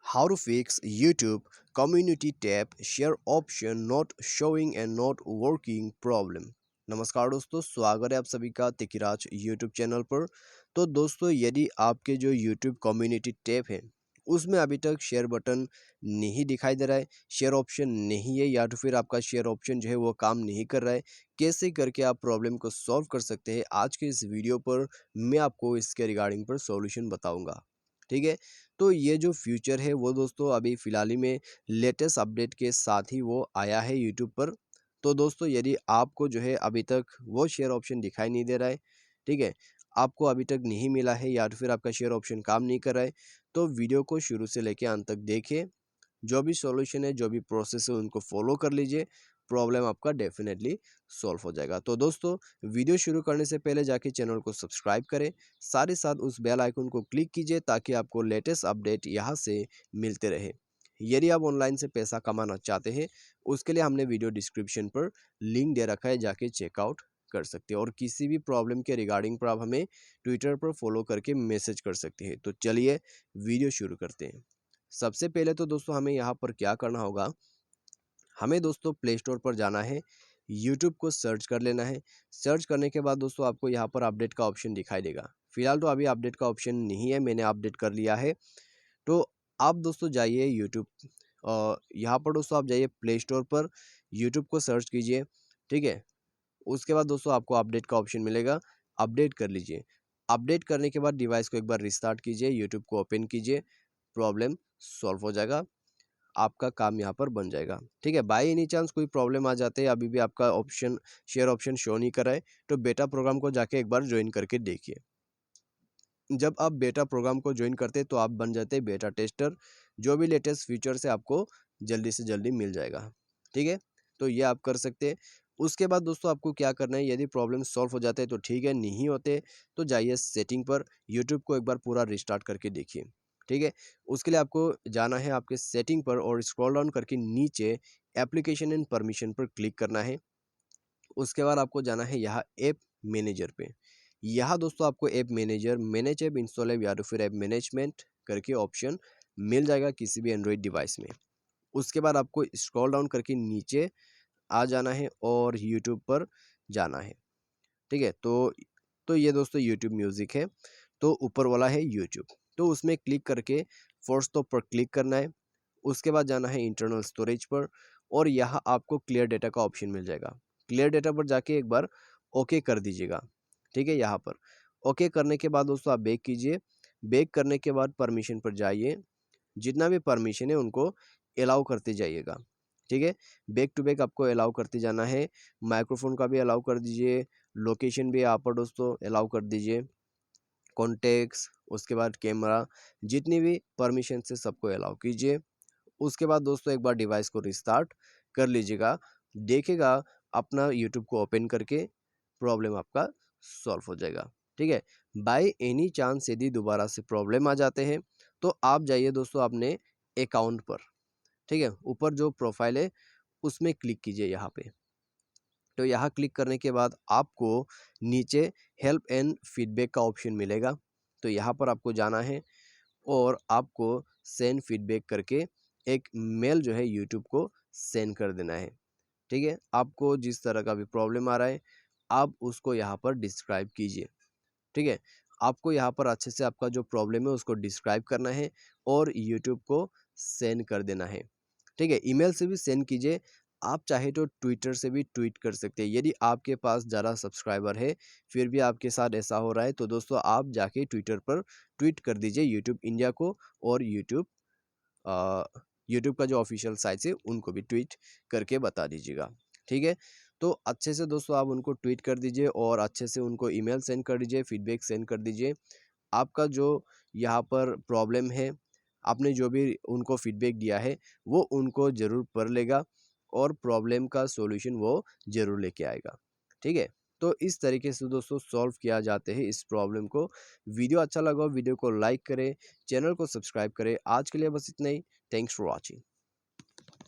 How to fix YouTube community tab share option not showing and not working problem। नमस्कार दोस्तों, स्वागत है आप सभी का तिकिराज YouTube चैनल पर। तो दोस्तों, यदि आपके जो YouTube कम्युनिटी टैब है उसमें अभी तक शेयर बटन नहीं दिखाई दे रहा है, शेयर ऑप्शन नहीं है, या तो फिर आपका शेयर ऑप्शन जो है वो काम नहीं कर रहा है, कैसे करके आप प्रॉब्लम को सॉल्व कर सकते हैं, आज के इस वीडियो पर मैं आपको इसके रिगार्डिंग पर सॉल्यूशन बताऊंगा। ठीक है, तो ये जो फ्यूचर है वो दोस्तों अभी फ़िलहाल ही में लेटेस्ट अपडेट के साथ ही वो आया है यूट्यूब पर। तो दोस्तों, यदि आपको जो है अभी तक वो शेयर ऑप्शन दिखाई नहीं दे रहा है, ठीक है, आपको अभी तक नहीं मिला है या तो फिर आपका शेयर ऑप्शन काम नहीं कर रहा है, तो वीडियो को शुरू से लेकर अंत तक देखिए। जो भी सॉल्यूशन है, जो भी प्रोसेस है, उनको फॉलो कर लीजिए, प्रॉब्लम आपका डेफिनेटली सॉल्व हो जाएगा। तो दोस्तों, वीडियो शुरू करने से पहले जाके चैनल को सब्सक्राइब करें, साथ ही साथ उस बेल आइकन को क्लिक कीजिए ताकि आपको लेटेस्ट अपडेट यहाँ से मिलते रहे। यदि आप ऑनलाइन से पैसा कमाना चाहते हैं, उसके लिए हमने वीडियो डिस्क्रिप्शन पर लिंक दे रखा है, जाके चेकआउट कर सकते हैं। और किसी भी प्रॉब्लम के रिगार्डिंग पर आप हमें ट्विटर पर फॉलो करके मैसेज कर सकते हैं। तो चलिए वीडियो शुरू करते हैं। सबसे पहले तो दोस्तों हमें यहाँ पर क्या करना होगा, हमें दोस्तों प्ले स्टोर पर जाना है, यूट्यूब को सर्च कर लेना है। सर्च करने के बाद दोस्तों आपको यहाँ पर अपडेट का ऑप्शन दिखाई देगा। फिलहाल तो अभी अपडेट का ऑप्शन नहीं है, मैंने अपडेट कर लिया है। तो आप दोस्तों जाइए यूट्यूब, यहाँ पर दोस्तों आप जाइए प्ले स्टोर पर, यूट्यूब को सर्च कीजिए। ठीक है, उसके बाद दोस्तों आपको अपडेट का ऑप्शन मिलेगा, अपडेट कर लीजिए। अपडेट करने के बाद डिवाइस को एक बार रिस्टार्ट कीजिए, यूट्यूब को ओपन कीजिए, प्रॉब्लम सॉल्व हो जाएगा, आपका काम यहाँ पर बन जाएगा। ठीक है, बाई एनी चांस कोई प्रॉब्लम आ जाते हैं, अभी भी आपका ऑप्शन शेयर ऑप्शन शो नहीं कर रहा है, तो बेटा प्रोग्राम को जाके एक बार ज्वाइन करके देखिए। जब आप बेटा प्रोग्राम को ज्वाइन करते हैं तो आप बन जाते हैं बेटा टेस्टर, जो भी लेटेस्ट फीचर से आपको जल्दी से जल्दी मिल जाएगा। ठीक है, तो ये आप कर सकते हैं। उसके बाद दोस्तों आपको क्या करना है, यदि प्रॉब्लम सॉल्व हो जाते हैं तो ठीक है, नहीं होते तो जाइए सेटिंग पर, यूट्यूब को एक बार पूरा रिस्टार्ट करके देखिए। ठीक है, उसके लिए आपको जाना है आपके सेटिंग पर और स्क्रॉल डाउन करके नीचे एप्लीकेशन एंड परमिशन पर क्लिक करना है। उसके बाद आपको जाना है यहाँ ऐप मैनेजर पे। यहाँ दोस्तों आपको app manager, manage app, install app या तो फिर ऐप मैनेजमेंट करके ऑप्शन मिल जाएगा किसी भी एंड्रॉइड डिवाइस में। उसके बाद आपको स्क्रॉल डाउन करके नीचे आ जाना है और यूट्यूब पर जाना है। ठीक है, तो ये दोस्तों यूट्यूब म्यूजिक है, तो ऊपर वाला है यूट्यूब, तो उसमें क्लिक करके फोर्स तो पर क्लिक करना है। उसके बाद जाना है इंटरनल स्टोरेज पर और यहाँ आपको क्लियर डेटा का ऑप्शन मिल जाएगा। क्लियर डेटा पर जाके एक बार ओके कर दीजिएगा। ठीक है, यहाँ पर ओके करने के बाद दोस्तों आप बैक कीजिए। बैक करने के बाद परमिशन पर जाइए, जितना भी परमिशन है उनको अलाउ करते जाइएगा। ठीक है, बैक टू बैक आपको अलाउ करते जाना है। माइक्रोफोन का भी अलाउ कर दीजिए, लोकेशन भी यहाँ पर दोस्तों अलाउ कर दीजिए, कॉन्टेक्ट्स, उसके बाद कैमरा, जितनी भी परमिशन से सबको अलाउ कीजिए। उसके बाद दोस्तों एक बार डिवाइस को रिस्टार्ट कर लीजिएगा, देखेगा अपना यूट्यूब को ओपन करके, प्रॉब्लम आपका सॉल्व हो जाएगा। ठीक है, बाय एनी चांस यदि दोबारा से प्रॉब्लम आ जाते हैं तो आप जाइए दोस्तों अपने अकाउंट पर। ठीक है, ऊपर जो प्रोफाइल है उसमें क्लिक कीजिए यहाँ पे। तो यहाँ क्लिक करने के बाद आपको नीचे हेल्प एंड फीडबैक का ऑप्शन मिलेगा, तो यहाँ पर आपको जाना है और आपको सेंड फीडबैक करके एक मेल जो है यूट्यूब को सेंड कर देना है। ठीक है, आपको जिस तरह का भी प्रॉब्लम आ रहा है आप उसको यहाँ पर डिस्क्राइब कीजिए। ठीक है, आपको यहाँ पर अच्छे से आपका जो प्रॉब्लम है उसको डिस्क्राइब करना है और यूट्यूब को सेंड कर देना है। ठीक है, ईमेल से भी सेंड कीजिए, आप चाहे तो ट्विटर से भी ट्वीट कर सकते हैं। यदि आपके पास ज़्यादा सब्सक्राइबर है फिर भी आपके साथ ऐसा हो रहा है तो दोस्तों आप जाके ट्विटर पर ट्वीट कर दीजिए यूट्यूब इंडिया को, और यूट्यूब का जो ऑफिशियल साइट है उनको भी ट्वीट करके बता दीजिएगा। ठीक है, तो अच्छे से दोस्तों आप उनको ट्वीट कर दीजिए और अच्छे से उनको ईमेल सेंड कर दीजिए, फीडबैक सेंड कर दीजिए। आपका जो यहाँ पर प्रॉब्लम है, आपने जो भी उनको फीडबैक दिया है वो उनको ज़रूर पढ़ लेगा और प्रॉब्लम का सॉल्यूशन वो ज़रूर लेके आएगा। ठीक है, तो इस तरीके से दोस्तों सॉल्व किया जाते हैं इस प्रॉब्लम को। वीडियो अच्छा लगा वीडियो को लाइक करें, चैनल को सब्सक्राइब करें। आज के लिए बस इतना ही। Thanks for watching.